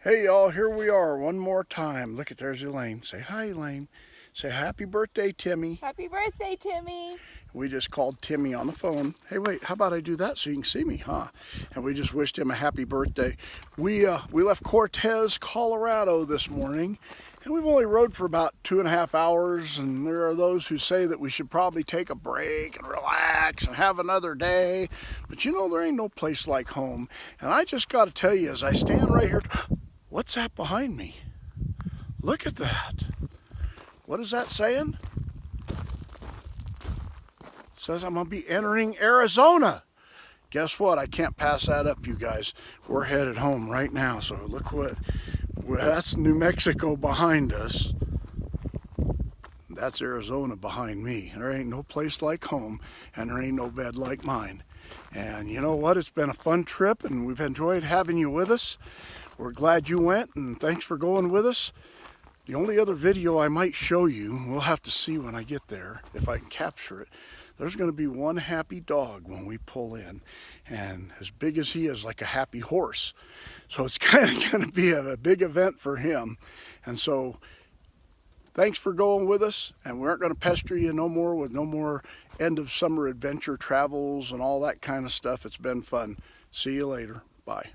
Hey y'all, here we are one more time. Look at, there's Elaine. Say hi, Elaine. Say happy birthday, Timmy. Happy birthday, Timmy. We just called Timmy on the phone. Hey, wait, how about I do that so you can see me, huh? And we just wished him a happy birthday. We left Cortez, Colorado this morning, and we've only rode for about 2.5 hours, and there are those who say that we should probably take a break and relax and have another day. But you know, there ain't no place like home. And I just got to tell you, as I stand right here, what's that behind me? Look at that. What is that saying? It says I'm going to be entering Arizona. Guess what? I can't pass that up, you guys. We're headed home right now. So look that's New Mexico behind us. That's Arizona behind me. There ain't no place like home, and there ain't no bed like mine. And you know what? It's been a fun trip, and we've enjoyed having you with us. We're glad you went, and thanks for going with us. The only other video I might show you, we'll have to see when I get there, if I can capture it. There's going to be one happy dog when we pull in, and as big as he is, like a happy horse. So it's kind of going to be a big event for him. And so thanks for going with us, and we aren't going to pester you no more with no more end of summer adventure travels and all that kind of stuff. It's been fun. See you later. Bye.